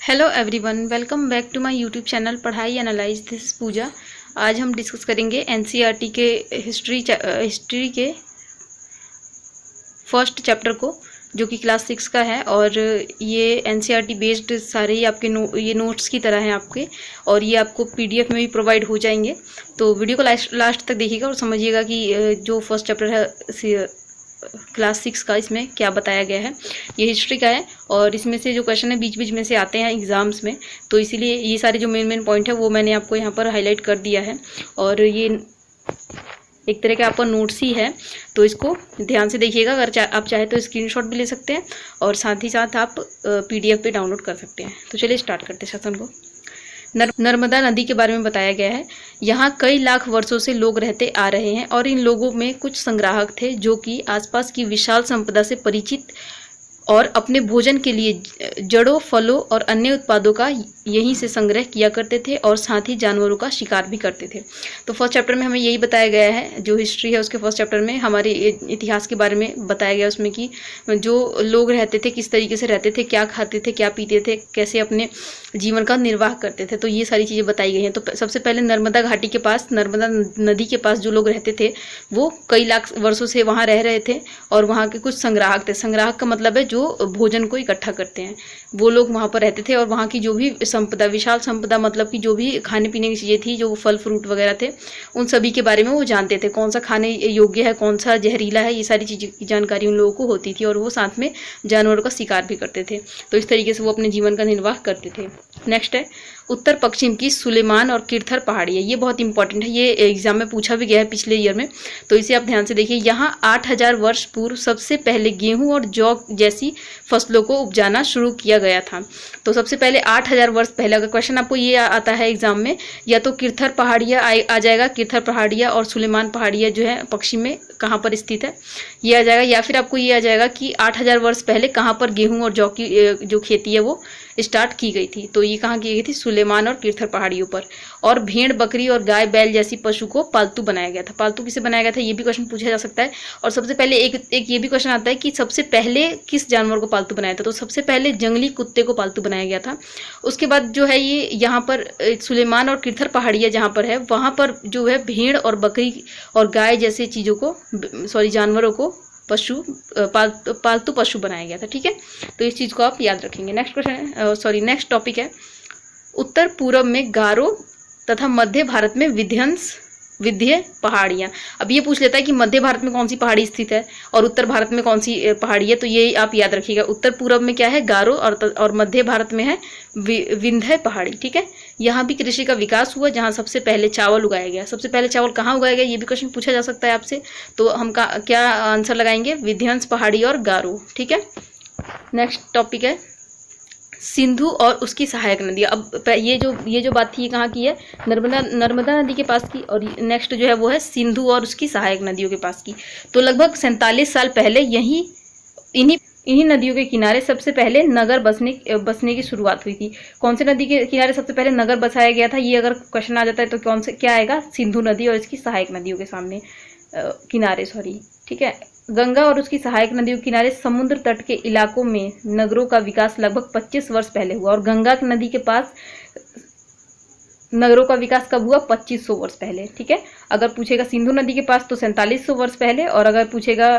Hello everyone, welcome back to my YouTube channel Padhai analyse. This is Pooja. आज हम discuss करेंगे NCERT के history के फर्स्ट चैप्टर को, जो कि क्लास 6 का है। और ये एनसीईआरटी बेस्ड सारे ही आपके ये नोट्स की तरह हैं आपके, और ये आपको पीडीएफ में भी प्रोवाइड हो जाएंगे। तो वीडियो को लास्ट तक देखिएगा और समझिएगा कि जो फर्स्ट चैप्टर है क्लास 6 का, इसमें क्या बताया गया है। ये हिस्ट्री का है और इसमें से जो क्वेश्चन है बीच बीच में से आते हैं एग्जाम्स में, तो इसीलिए ये सारे जो मेन पॉइंट है वो मैंने आपको यहाँ पर हाईलाइट कर दिया है। और ये एक तरह का आपका नोट्स ही है, तो इसको ध्यान से देखिएगा। अगर आप चाहे तो स्क्रीनशॉट भी ले सकते हैं और साथ ही साथ आप पीडीएफ पे डाउनलोड कर सकते हैं। तो चलिए स्टार्ट करते हैं सेशन को। नर्मदा नदी के बारे में बताया गया है। यहाँ कई लाख वर्षों से लोग रहते आ रहे हैं और इन लोगों में कुछ संग्राहक थे जो कि आसपास की विशाल संपदा से परिचित और अपने भोजन के लिए जड़ों, फलों और अन्य उत्पादों का यहीं से संग्रह किया करते थे और साथ ही जानवरों का शिकार भी करते थे। तो फर्स्ट चैप्टर में हमें यही बताया गया है, जो हिस्ट्री है उसके फर्स्ट चैप्टर में हमारे इतिहास के बारे में बताया गया, उसमें कि जो लोग रहते थे किस तरीके से रहते थे, क्या खाते थे, क्या पीते थे, कैसे अपने जीवन का निर्वाह करते थे। तो ये सारी चीज़ें बताई गई हैं। तो सबसे पहले नर्मदा घाटी के पास, नर्मदा नदी के पास जो लोग रहते थे वो कई लाख वर्षों से वहाँ रह रहे थे और वहाँ के कुछ संग्राहक थे। संग्राहक का मतलब है जो भोजन को इकट्ठा करते हैं, वो लोग वहाँ पर रहते थे। और वहाँ की जो भी संपदा, विशाल संपदा मतलब कि जो भी खाने पीने की चीज़ें थी, जो फल फ्रूट वगैरह थे, उन सभी के बारे में वो जानते थे। कौन सा खाने योग्य है, कौन सा जहरीला है, ये सारी चीज़ों की जानकारी उन लोगों को होती थी। और वो साथ में जानवरों का शिकार भी करते थे। तो इस तरीके से वो अपने जीवन का निर्वाह करते थे। नेक्स्ट है उत्तर पश्चिम की सुलेमान और किरथर पहाड़ी है। ये बहुत इंपॉर्टेंट है, ये एग्जाम में पूछा भी गया है पिछले ईयर में, तो इसे आप ध्यान से देखिए। यहाँ 8000 वर्ष पूर्व सबसे पहले गेहूं और जौ जैसी फसलों को उपजाना शुरू किया गया था। तो सबसे पहले 8000 वर्ष पहले, अगर क्वेश्चन आपको ये आता है एग्जाम में, या तो किरथर पहाड़ियाँ आ जाएगा, किरथर पहाड़ियाँ और सुलेमान पहाड़ियाँ जो है पश्चिम में कहाँ पर स्थित है ये आ जाएगा, या फिर आपको ये आ जाएगा कि 8000 वर्ष पहले कहाँ पर गेहूँ और जौ की जो खेती है वो स्टार्ट की गई थी। तो ये कहाँ की गई थी? सुलेमान और किरथर पहाड़ियों पर। और भेड़, बकरी और गाय, बैल जैसी पशु को पालतू बनाया गया था। पालतू किसे बनाया गया था, ये भी क्वेश्चन पूछा जा सकता है। और सबसे पहले एक ये भी क्वेश्चन आता है कि सबसे पहले किस जानवर को पालतू बनाया था। तो सबसे पहले जंगली कुत्ते को पालतू बनाया गया था। उसके बाद जो है ये यहाँ पर सुलेमान और किरथर पहाड़ियाँ जहाँ पर है, वहाँ पर जो है भेड़ और बकरी और गाय जैसे चीज़ों को, जानवरों को पालतू पशु बनाया गया था। ठीक है, तो इस चीज़ को आप याद रखेंगे। नेक्स्ट टॉपिक है उत्तर पूर्व में गारो तथा मध्य भारत में विंध्य पहाड़ियाँ। अब ये पूछ लेता है कि मध्य भारत में कौन सी पहाड़ी स्थित है और उत्तर भारत में कौन सी पहाड़ी है। तो ये आप याद रखिएगा, उत्तर पूर्व में क्या है? गारो, और मध्य भारत में है विंध्य पहाड़ी। ठीक है, यहाँ भी कृषि का विकास हुआ, जहाँ सबसे पहले चावल उगाया गया। सबसे पहले चावल कहाँ उगाया गया, ये भी क्वेश्चन पूछा जा सकता है आपसे। तो हम क्या आंसर लगाएंगे? विंध्य पहाड़ी और गारो। ठीक है, नेक्स्ट टॉपिक है सिंधु और उसकी सहायक नदी। अब ये जो बात थी ये कहाँ की है? नर्मदा नदी के पास की। और नेक्स्ट जो है वो है सिंधु और उसकी सहायक नदियों के पास की। तो लगभग 47 साल पहले इन्हीं नदियों के किनारे सबसे पहले नगर बसने की शुरुआत हुई थी। कौन से नदी के किनारे सबसे पहले नगर बसाया गया था? ये अगर क्वेश्चन आ जाता है तो क्या आएगा? सिंधु नदी और इसकी सहायक नदियों के सामने किनारे, सॉरी। ठीक है, गंगा और उसकी सहायक नदियों के किनारे समुद्र तट के इलाकों में नगरों का विकास लगभग 25 वर्ष पहले हुआ। और गंगा नदी के पास नगरों का विकास कब हुआ? 2500 वर्ष पहले। ठीक है, अगर पूछेगा सिंधु नदी के पास तो 4700 वर्ष पहले, और अगर पूछेगा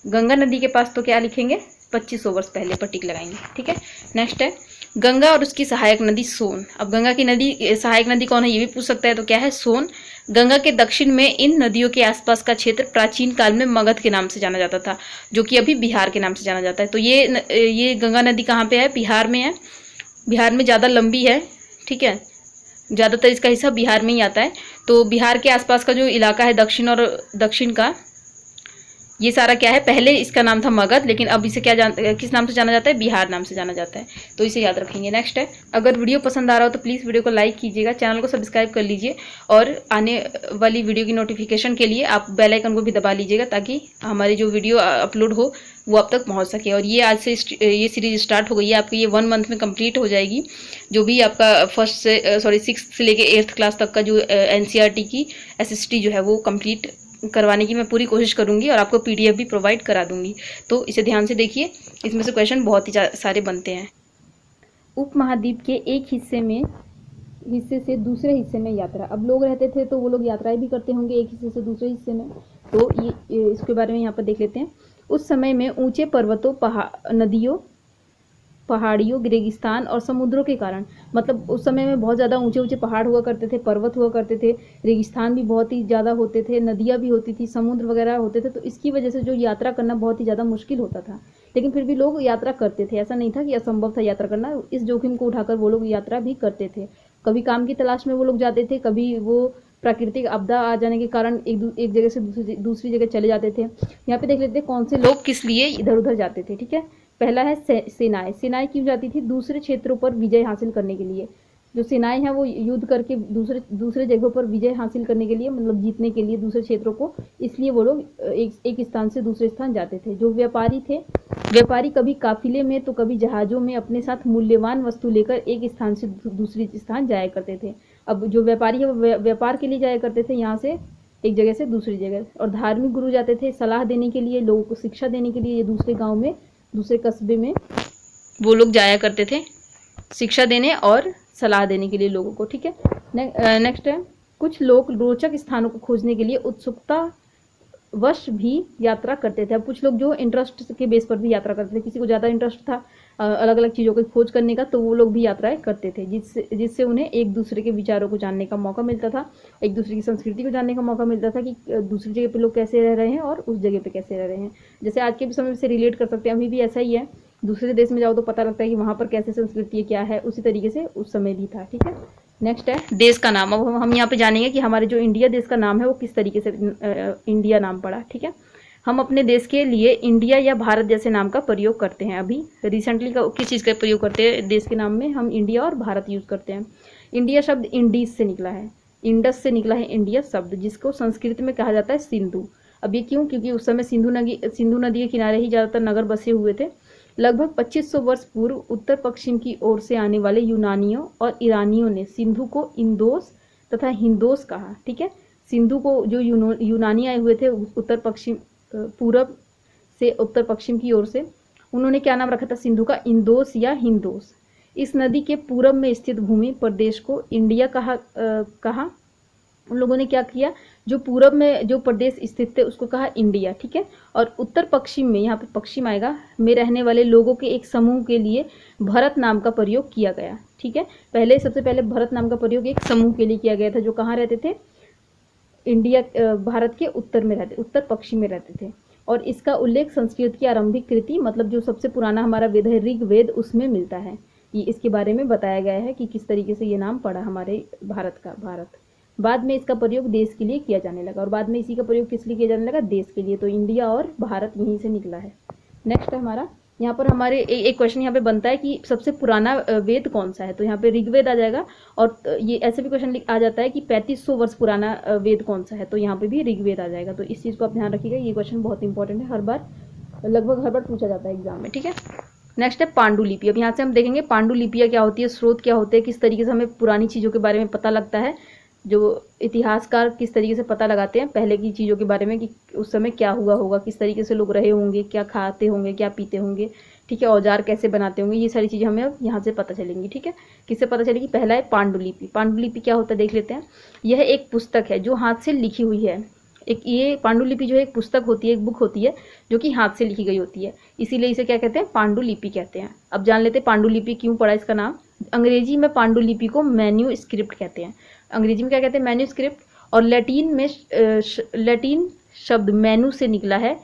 गंगा नदी के पास तो क्या लिखेंगे? 2500 वर्ष पहले पर टिक लगाएंगे। ठीक है, नेक्स्ट है गंगा और उसकी सहायक नदी सोन। अब गंगा की नदी सहायक नदी कौन है ये भी पूछ सकता है, तो क्या है? सोन। गंगा के दक्षिण में इन नदियों के आसपास का क्षेत्र प्राचीन काल में मगध के नाम से जाना जाता था, जो कि अभी बिहार के नाम से जाना जाता है। तो ये गंगा नदी कहाँ पे है? बिहार में है। बिहार में ज़्यादा लंबी है। ठीक है, ज़्यादातर इसका हिस्सा बिहार में ही आता है। तो बिहार के आसपास का जो इलाका है दक्षिण का, ये सारा क्या है? पहले इसका नाम था मगध, लेकिन अब इसे किस नाम से जाना जाता है? बिहार नाम से जाना जाता है। तो इसे याद रखेंगे। नेक्स्ट है, अगर वीडियो पसंद आ रहा हो तो प्लीज़ वीडियो को लाइक कीजिएगा, चैनल को सब्सक्राइब कर लीजिए, और आने वाली वीडियो की नोटिफिकेशन के लिए आप बेल आइकन को भी दबा लीजिएगा, ताकि हमारी जो वीडियो अपलोड हो वो आप तक पहुंच सके। और ये आज से ये सीरीज स्टार्ट हो गई है, आपकी ये 1 मंथ में कंप्लीट हो जाएगी। जो भी आपका 6th से लेके 8th क्लास तक का जो एनसीईआरटी की एसएसटी जो है वो कंप्लीट करवाने की मैं पूरी कोशिश करूंगी, और आपको पीडीएफ भी प्रोवाइड करा दूंगी। तो इसे ध्यान से देखिए, इसमें से क्वेश्चन बहुत ही सारे बनते हैं। उपमहाद्वीप के एक हिस्से से दूसरे हिस्से में यात्रा। अब लोग रहते थे तो वो लोग यात्राएं भी करते होंगे एक हिस्से से दूसरे हिस्से में, तो ये इसके बारे में यहाँ पर देख लेते हैं। उस समय में ऊंचे पर्वतों, नदियों, पहाड़ियों, रेगिस्तान और समुद्रों के कारण, मतलब उस समय में बहुत ज़्यादा ऊंचे ऊंचे पहाड़ हुआ करते थे, पर्वत हुआ करते थे, रेगिस्तान भी बहुत ही ज़्यादा होते थे, नदियाँ भी होती थी, समुद्र वगैरह होते थे, तो इसकी वजह से जो यात्रा करना बहुत ही ज़्यादा मुश्किल होता था। लेकिन फिर भी लोग यात्रा करते थे, ऐसा नहीं था कि असंभव था यात्रा करना। इस जोखिम को उठाकर वो लोग यात्रा भी करते थे। कभी काम की तलाश में वो लोग जाते थे, कभी वो प्राकृतिक आपदा आ जाने के कारण एक जगह से दूसरी जगह चले जाते थे। यहाँ पे देख लेते हैं कौन से लोग किस लिए इधर उधर जाते थे। ठीक है, पहला है सेनाएं। सेनाएं क्यों जाती थी? दूसरे क्षेत्रों पर विजय हासिल करने के लिए। जो सेनाएं हैं वो युद्ध करके दूसरे जगहों पर विजय हासिल करने के लिए, मतलब जीतने के लिए दूसरे क्षेत्रों को, इसलिए वो लोग एक स्थान से दूसरे स्थान जाते थे। जो व्यापारी थे, व्यापारी कभी काफिले में तो कभी जहाज़ों में अपने साथ मूल्यवान वस्तु लेकर एक स्थान से दूसरी स्थान जाया करते थे। अब जो व्यापारी है वो व्यापार के लिए जाया करते थे यहाँ से एक जगह से दूसरी जगह। और धार्मिक गुरु जाते थे सलाह देने के लिए, लोगों को शिक्षा देने के लिए। ये दूसरे गांव में, दूसरे कस्बे में वो लोग जाया करते थे शिक्षा देने और सलाह देने के लिए लोगों को। ठीक है, नेक्स्ट है, कुछ लोग रोचक स्थानों को खोजने के लिए उत्सुकता वश भी यात्रा करते थे। अब कुछ लोग जो इंटरेस्ट के बेस पर भी यात्रा करते थे, किसी को ज़्यादा इंटरेस्ट था अलग अलग चीज़ों की खोज करने का, तो वो लोग भी यात्राएं करते थे, जिससे उन्हें एक दूसरे के विचारों को जानने का मौका मिलता था, एक दूसरे की संस्कृति को जानने का मौका मिलता था कि दूसरी जगह पे लोग कैसे रह रहे हैं और उस जगह पे कैसे रह रहे हैं। जैसे आज के समय से रिलेट कर सकते हैं, अभी भी ऐसा ही है। दूसरे देश में जाओ तो पता लगता है कि वहाँ पर कैसे संस्कृति है, क्या है, उसी तरीके से उस समय भी था। ठीक है, नेक्स्ट है देश का नाम। अब हम यहाँ पे जानेंगे कि हमारे जो इंडिया देश का नाम है वो किस तरीके से इंडिया नाम पड़ा। ठीक है, हम अपने देश के लिए इंडिया या भारत जैसे नाम का प्रयोग करते हैं। अभी रिसेंटली किस चीज़ का प्रयोग करते हैं देश के नाम में? हम इंडिया और भारत यूज़ करते हैं। इंडिया शब्द इंडीज से निकला है, इंडस से निकला है इंडिया शब्द, जिसको संस्कृत में कहा जाता है सिंधु। अब ये क्यों? क्योंकि उस समय सिंधु नदी के किनारे ही ज़्यादातर नगर बसे हुए थे। लगभग 2500 वर्ष पूर्व उत्तर पश्चिम की ओर से आने वाले यूनानियों और ईरानियों ने सिंधु को इंदोस तथा हिंदोस कहा। ठीक है, सिंधु को जो यूनानी आए हुए थे उत्तर पश्चिम, पूरब से उत्तर पश्चिम की ओर से, उन्होंने क्या नाम रखा था सिंधु का? इंदोस या हिंदोस। इस नदी के पूरब में स्थित भूमि प्रदेश को इंडिया कहा। उन लोगों ने क्या किया? जो पूरब में जो प्रदेश स्थित थे उसको कहा इंडिया। ठीक है, और उत्तर पश्चिम में, यहाँ पे पश्चिम आएगा, में रहने वाले लोगों के एक समूह के लिए भरत नाम का प्रयोग किया गया। ठीक है, सबसे पहले भरत नाम का प्रयोग एक समूह के लिए किया गया था जो कहाँ रहते थे? इंडिया, भारत के उत्तर पश्चिम में रहते थे। और इसका उल्लेख संस्कृत की आरंभिक कृति, मतलब जो सबसे पुराना हमारा वेद है ऋग्वेद, उसमें मिलता है। ये इसके बारे में बताया गया है कि किस तरीके से ये नाम पड़ा हमारे भारत का, भारत। बाद में इसका प्रयोग देश के लिए किया जाने लगा, और बाद में इसी का प्रयोग किस लिए किया जाने लगा? देश के लिए। तो इंडिया और भारत यहीं से निकला है। नेक्स्ट है हमारा, यहाँ पर हमारे एक क्वेश्चन यहाँ पे बनता है कि सबसे पुराना वेद कौन सा है? तो यहाँ पे ऋग्वेद आ जाएगा। और ये ऐसे भी क्वेश्चन आ जाता है कि 3500 वर्ष पुराना वेद कौन सा है? तो यहाँ पे भी ऋग्वेद आ जाएगा। तो इस चीज़ को आप ध्यान रखिएगा, ये क्वेश्चन बहुत इंपॉर्टेंट है, लगभग हर बार पूछा जाता है एग्जाम में। ठीक है, नेक्स्ट है पांडुलिपि। अब यहाँ से हम देखेंगे पांडुलिपियाँ क्या होती है, स्रोत क्या होते हैं, किस तरीके से हमें पुरानी चीज़ों के बारे में पता लगता है, जो इतिहासकार किस तरीके से पता लगाते हैं पहले की चीज़ों के बारे में कि उस समय क्या हुआ होगा, किस तरीके से लोग रहे होंगे, क्या खाते होंगे, क्या पीते होंगे। ठीक है, औजार कैसे बनाते होंगे, ये सारी चीज़ें हमें अब यहाँ से पता चलेंगी। ठीक है, किससे पता चलेगी? पहला है पांडुलिपि। पांडुलिपि क्या होता है देख लेते हैं। यह एक पुस्तक है जो हाथ से लिखी हुई है। ये पांडुलिपि जो है एक पुस्तक होती है, एक बुक होती है जो कि हाथ से लिखी गई होती है, इसीलिए इसे क्या कहते हैं? पांडुलिपि कहते हैं। अब जान लेते हैं पांडुलिपि क्यों पड़ा इसका नाम। अंग्रेजी में पांडुलिपि को मैन्यूस्क्रिप्ट कहते हैं। अंग्रेजी में क्या कहते हैं? मैन्यूस्क्रिप्ट। और लैटिन शब्द मैनू से निकला है।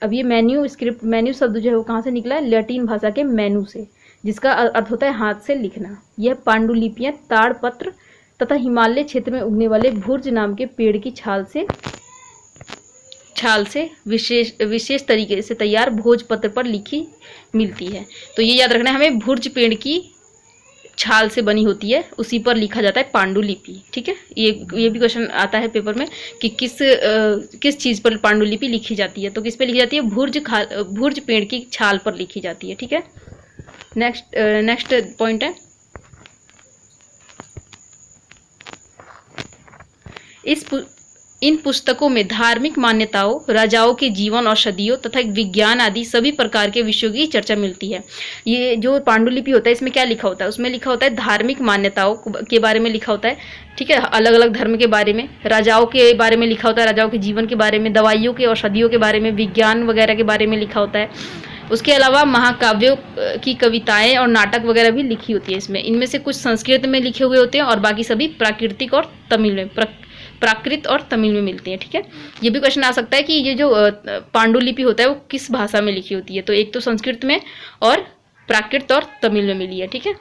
अब ये मैन्यूस्क्रिप्ट, मैन्यू शब्द जो है वो कहाँ से निकला है? लैटिन भाषा के मैनू से, जिसका अर्थ होता है हाथ से लिखना। यह पांडुलिपियाँ ताड़पत्र तथा हिमालय क्षेत्र में उगने वाले भुर्ज नाम के पेड़ की छाल से विशेष तरीके से तैयार भोजपत्र पर लिखी मिलती है। तो ये याद रखना है हमें, भुर्ज पेड़ की छाल से बनी होती है, उसी पर लिखा जाता है पांडुलिपि। ठीक है, ये भी क्वेश्चन आता है पेपर में कि किस चीज़ पर पांडुलिपि लिखी जाती है। तो किस पे लिखी जाती है? भुर्ज पेड़ की छाल पर लिखी जाती है। ठीक है, नेक्स्ट पॉइंट है, इन पुस्तकों में धार्मिक मान्यताओं, राजाओं के जीवन और सदियों तथा विज्ञान आदि सभी प्रकार के विषयों की चर्चा मिलती है। ये जो पांडुलिपि होता है इसमें क्या लिखा होता है, उसमें लिखा होता है धार्मिक मान्यताओं के बारे में लिखा होता है, ठीक है, अलग अलग धर्म के बारे में, राजाओं के बारे में लिखा होता है, राजाओं के जीवन के बारे में, दवाइयों के औषधियों के बारे में, विज्ञान वगैरह के बारे में लिखा होता है। उसके अलावा महाकाव्यों की कविताएं और नाटक वगैरह भी लिखी होती है इसमें। इनमें से कुछ संस्कृत में लिखे हुए होते हैं और बाकी सभी प्राकृतिक और तमिल में प्राकृत और तमिल में मिलती हैं, ठीक है। ये भी क्वेश्चन आ सकता है कि ये जो पांडुलिपि होता है वो किस भाषा में लिखी होती है, तो एक तो संस्कृत में और प्राकृत और तमिल में मिली है, ठीक है।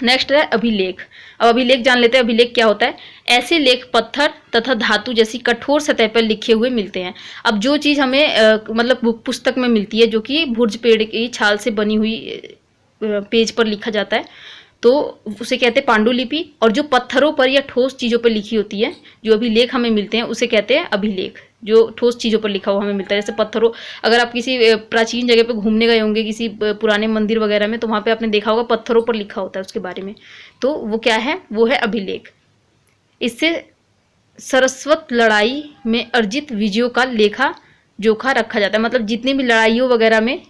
नेक्स्ट है अभिलेख। अब अभिलेख जान लेते हैं, अभिलेख क्या होता है। ऐसे लेख पत्थर तथा धातु जैसी कठोर सतह पर लिखे हुए मिलते हैं। अब जो चीज़ हमें मतलब पुस्तक में मिलती है जो कि भुर्ज पेड़ की छाल से बनी हुई पेज पर लिखा जाता है, तो उसे कहते हैं पांडुलिपि। और जो पत्थरों पर या ठोस चीज़ों पर लिखी होती है, जो अभिलेख हमें मिलते हैं, उसे कहते हैं अभिलेख। जो ठोस चीज़ों पर लिखा हुआ हमें मिलता है, जैसे पत्थरों, अगर आप किसी प्राचीन जगह पे घूमने गए होंगे, किसी पुराने मंदिर वगैरह में, तो वहाँ पे आपने देखा होगा पत्थरों पर लिखा होता है उसके बारे में, तो वो क्या है, वो है अभिलेख। इससे सरस्वत लड़ाई में अर्जित विजयों का लेखा जोखा रखा जाता है। मतलब जितनी भी लड़ाइयों वगैरह में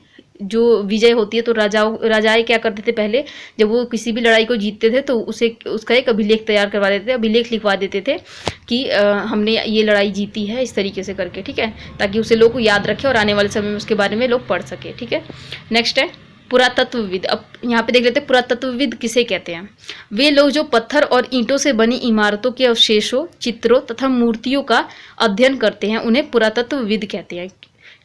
जो विजय होती है, तो राजाएं क्या करते थे पहले, जब वो किसी भी लड़ाई को जीतते थे तो उसका एक अभिलेख तैयार करवा देते थे, अभिलेख लिखवा देते थे कि हमने ये लड़ाई जीती है इस तरीके से करके, ठीक है, ताकि उसे लोग याद रखें और आने वाले समय में उसके बारे में लोग पढ़ सके, ठीक है। नेक्स्ट है पुरातत्वविद। अब यहाँ पे देख लेते हैं पुरातत्वविद किसे कहते हैं। वे लोग जो पत्थर और ईंटों से बनी इमारतों के अवशेषों, चित्रों तथा मूर्तियों का अध्ययन करते हैं, उन्हें पुरातत्वविद कहते हैं,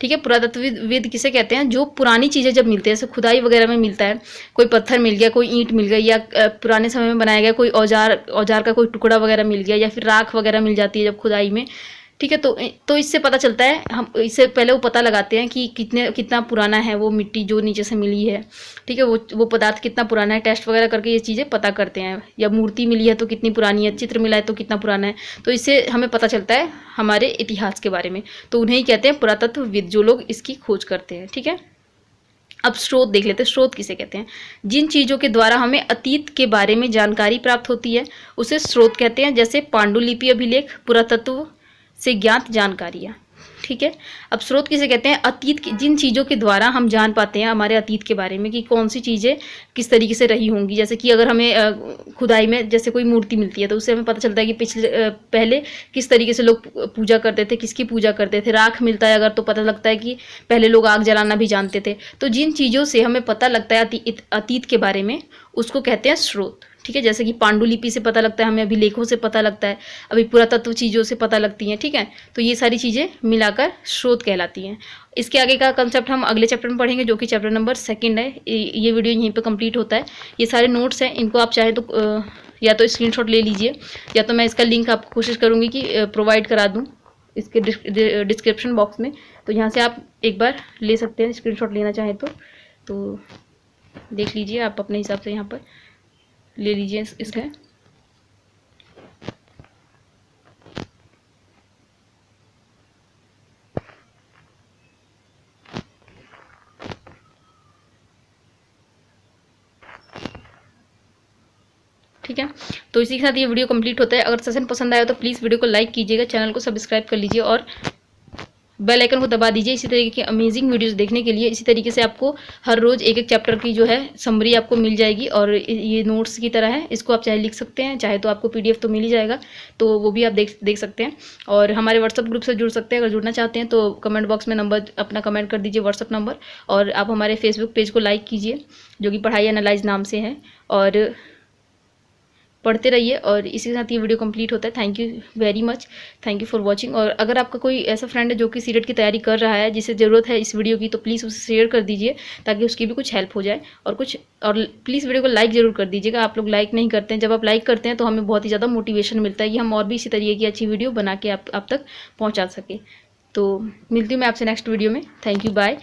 ठीक है। पुरातत्वविद किसे कहते हैं, जो पुरानी चीज़ें जब मिलती है, जैसे खुदाई वगैरह में मिलता है, कोई पत्थर मिल गया, कोई ईंट मिल गई, या पुराने समय में बनाया गया कोई औजार का कोई टुकड़ा वगैरह मिल गया, या फिर राख वगैरह मिल जाती है जब खुदाई में, ठीक है। तो इससे पता चलता है, हम इससे पहले वो पता लगाते हैं कि कितना पुराना है वो मिट्टी जो नीचे से मिली है, ठीक है, वो पदार्थ कितना पुराना है, टेस्ट वगैरह करके ये चीज़ें पता करते हैं। या मूर्ति मिली है तो कितनी पुरानी है, चित्र मिला है तो कितना पुराना है, तो इससे हमें पता चलता है हमारे इतिहास के बारे में। तो उन्हें ही कहते हैं पुरातत्वविद, जो लोग इसकी खोज करते हैं, ठीक है। अब स्रोत देख लेते हैं, स्रोत किसे कहते हैं। जिन चीज़ों के द्वारा हमें अतीत के बारे में जानकारी प्राप्त होती है उसे स्रोत कहते हैं, जैसे पांडुलिपि, अभिलेख, पुरातत्व से ज्ञात जानकारियाँ, ठीक है। अब स्रोत किसे कहते हैं, अतीत की जिन चीज़ों के द्वारा हम जान पाते हैं हमारे अतीत के बारे में कि कौन सी चीज़ें किस तरीके से रही होंगी। जैसे कि अगर हमें खुदाई में जैसे कोई मूर्ति मिलती है तो उससे हमें पता चलता है कि पहले किस तरीके से लोग पूजा करते थे, किसकी पूजा करते थे। राख मिलता है अगर, तो पता लगता है कि पहले लोग आग जलाना भी जानते थे। तो जिन चीज़ों से हमें पता लगता है अतीत के बारे में, उसको कहते हैं स्रोत, ठीक है। जैसे कि पांडुलिपि से पता लगता है हमें, अभिलेखों से पता लगता है, अभी पुरातत्व चीज़ों से पता लगती हैं, ठीक है। तो ये सारी चीज़ें मिलाकर स्रोत कहलाती हैं। इसके आगे का कंसेप्ट हम अगले चैप्टर में पढ़ेंगे, जो कि चैप्टर नंबर 2 है। ये वीडियो यहीं पे कंप्लीट होता है। ये सारे नोट्स हैं, इनको आप चाहे तो या तो स्क्रीनशॉट ले लीजिए, या तो मैं इसका लिंक आपको कोशिश करूँगी कि प्रोवाइड करा दूँ इसके डिस्क्रिप्शन बॉक्स में, तो यहाँ से आप एक बार ले सकते हैं, स्क्रीनशॉट लेना चाहें तो देख लीजिए आप अपने हिसाब से, यहाँ पर ले लीजिए इसका। ठीक है, तो इसी के साथ ये वीडियो कंप्लीट होता है। अगर सेशन पसंद आया तो प्लीज़ वीडियो को लाइक कीजिएगा, चैनल को सब्सक्राइब कर लीजिए और बेल आइकन को दबा दीजिए इसी तरीके की अमेजिंग वीडियोस देखने के लिए। इसी तरीके से आपको हर रोज़ एक चैप्टर की जो है समरी आपको मिल जाएगी, और ये नोट्स की तरह है। इसको आप चाहे लिख सकते हैं, चाहे तो आपको PDF तो मिल ही जाएगा, तो वो भी आप देख सकते हैं। और हमारे व्हाट्सअप ग्रुप से जुड़ सकते हैं। अगर जुड़ना चाहते हैं तो कमेंट बॉक्स में नंबर अपना कमेंट कर दीजिए, व्हाट्सअप नंबर। और आप हमारे फेसबुक पेज को लाइक कीजिए, जो कि पढ़ाई एनालाइज नाम से है, और पढ़ते रहिए। और इसी के साथ ये वीडियो कंप्लीट होता है। Thank you very much, thank you for watching. और अगर आपका कोई ऐसा फ्रेंड है जो कि सीटेट की तैयारी कर रहा है, जिसे ज़रूरत है इस वीडियो की, तो प्लीज़ उसे शेयर कर दीजिए ताकि उसकी भी कुछ हेल्प हो जाए। और प्लीज़ वीडियो को लाइक ज़रूर कर दीजिएगा। आप लोग लाइक नहीं करते हैं, जब आप लाइक करते हैं तो हमें बहुत ही ज़्यादा मोटिवेशन मिलता है कि हम और भी इसी तरीके की अच्छी वीडियो बना के आप तक पहुँचा सके। तो मिलती हूँ मैं आपसे नेक्स्ट वीडियो में। Thank you, bye.